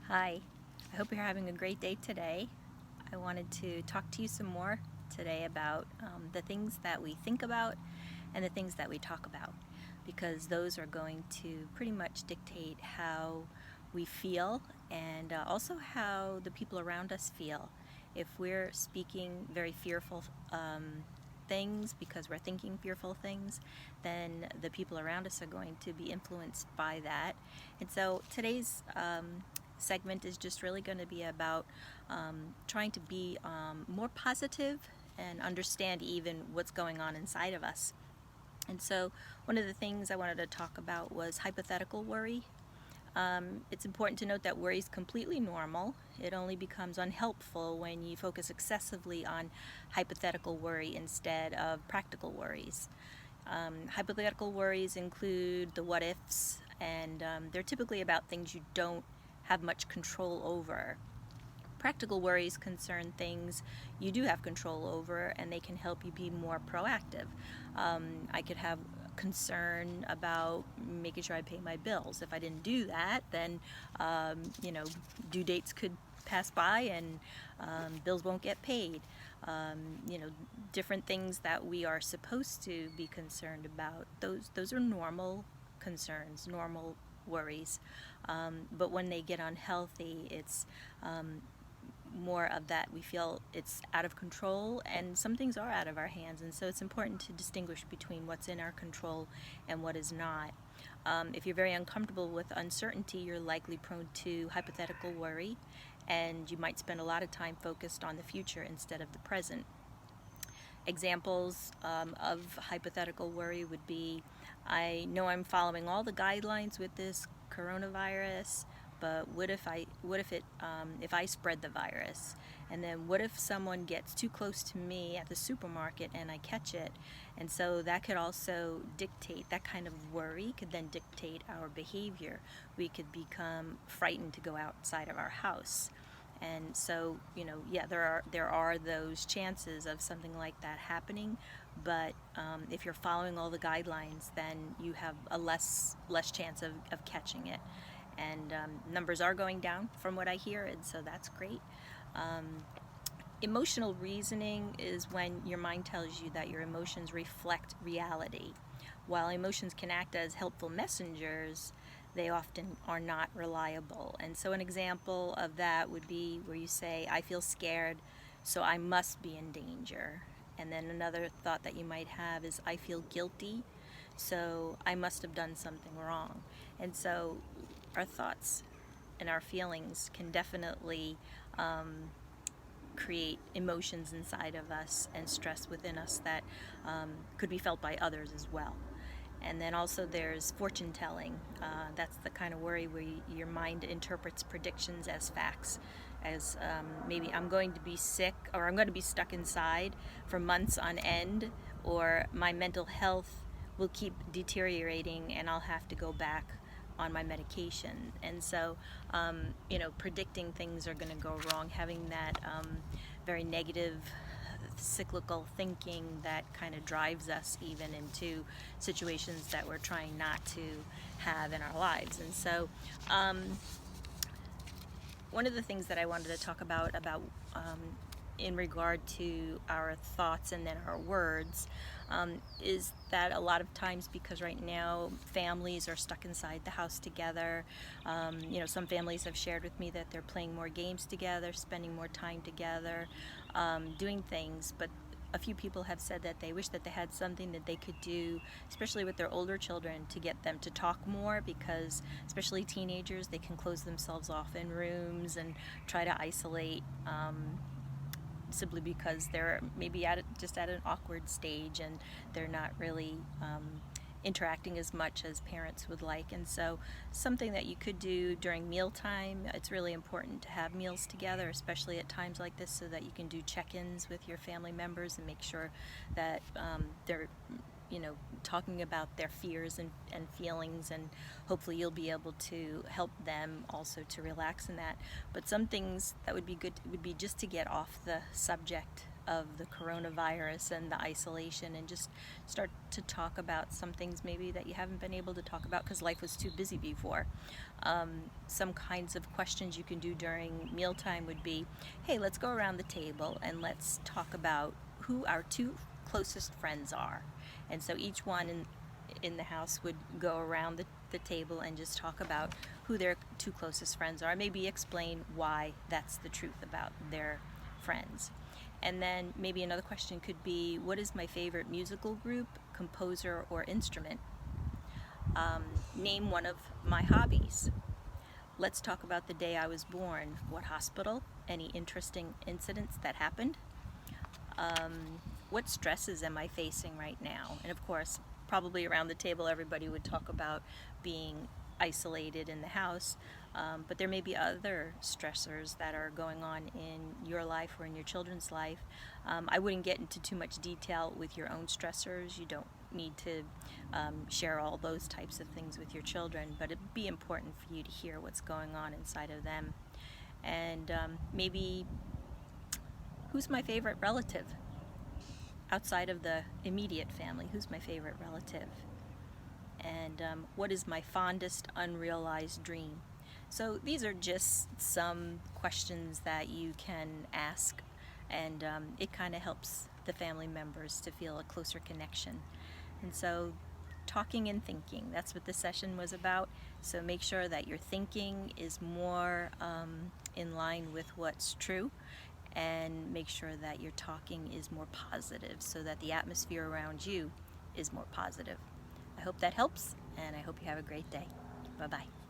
Hi, I hope you're having a great day today. I wanted to talk to you some more today about the things that we think about and the things that we talk about, because those are going to pretty much dictate how we feel and also how the people around us feel. If we're speaking very fearful things because we're thinking fearful things, then the people around us are going to be influenced by that. And so today's segment is just really going to be about trying to be more positive and understand even what's going on inside of us. And so, one of the things I wanted to talk about was hypothetical worry. It's important to note that worry is completely normal. It only becomes unhelpful when you focus excessively on hypothetical worry instead of practical worries. Hypothetical worries include the what ifs, and they're typically about things you don't have much control over. Practical worries concern things you do have control over, and they can help you be more proactive. I could have concern about making sure I pay my bills. If I didn't do that, then due dates could pass by and bills won't get paid. Different things that we are supposed to be concerned about. Those are normal concerns, normal worries. But when they get unhealthy, it's more of that we feel it's out of control, and some things are out of our hands, and so it's important to distinguish between what's in our control and what is not. If you're very uncomfortable with uncertainty, you're likely prone to hypothetical worry, and you might spend a lot of time focused on the future instead of the present. Examples of hypothetical worry would be, I know I'm following all the guidelines with this coronavirus, but what if I spread the virus? And then what if someone gets too close to me at the supermarket and I catch it? And so that could also dictate, that kind of worry could then dictate our behavior. We could become frightened to go outside of our house. And so, there are those chances of something like that happening, but if you're following all the guidelines, then you have a less chance of catching it. And numbers are going down from what I hear, and so that's great. Emotional reasoning is when your mind tells you that your emotions reflect reality. While emotions can act as helpful messengers, they often are not reliable. And so an example of that would be where you say, I feel scared, so I must be in danger. And then another thought that you might have is, I feel guilty, so I must have done something wrong. And so our thoughts and our feelings can definitely create emotions inside of us and stress within us that could be felt by others as well. And then also there's fortune telling. That's the kind of worry where your mind interprets predictions as facts, as maybe I'm going to be sick, or I'm going to be stuck inside for months on end, or my mental health will keep deteriorating and I'll have to go back on my medication. And so, predicting things are going to go wrong, having that very negative cyclical thinking that kind of drives us even into situations that we're trying not to have in our lives. And so one of the things that I wanted to talk about in regard to our thoughts and then our words is that a lot of times, because right now families are stuck inside the house together, some families have shared with me that they're playing more games together, spending more time together, doing things, but a few people have said that they wish that they had something that they could do, especially with their older children, to get them to talk more, because especially teenagers, they can close themselves off in rooms and try to isolate simply because they're maybe just at an awkward stage and they're not really interacting as much as parents would like. And so something that you could do during mealtime, it's really important to have meals together, especially at times like this, so that you can do check-ins with your family members and make sure that they're talking about their fears and feelings, and hopefully you'll be able to help them also to relax in that. But some things that would be good would be just to get off the subject of the coronavirus and the isolation, and just start to talk about some things maybe that you haven't been able to talk about because life was too busy before. Some kinds of questions you can do during mealtime would be, hey, let's go around the table and let's talk about who our two closest friends are. And so each one in the house would go around the table and just talk about who their two closest friends are, maybe explain why that's the truth about their friends. And then maybe another question could be, what is my favorite musical group, composer, or instrument? Name one of my hobbies. Let's talk about the day I was born. What hospital? Any interesting incidents that happened? What stresses am I facing right now? And of course, probably around the table everybody would talk about being isolated in the house, but there may be other stressors that are going on in your life or in your children's life. I wouldn't get into too much detail with your own stressors. You don't need to share all those types of things with your children, but it'd be important for you to hear what's going on inside of them. And maybe, who's my favorite relative? Outside of the immediate family, who's my favorite relative? And what is my fondest unrealized dream? So these are just some questions that you can ask, and it kind of helps the family members to feel a closer connection. And so talking and thinking, that's what this session was about. So make sure that your thinking is more in line with what's true, and make sure that your talking is more positive so that the atmosphere around you is more positive. I hope that helps, and I hope you have a great day. Bye-bye.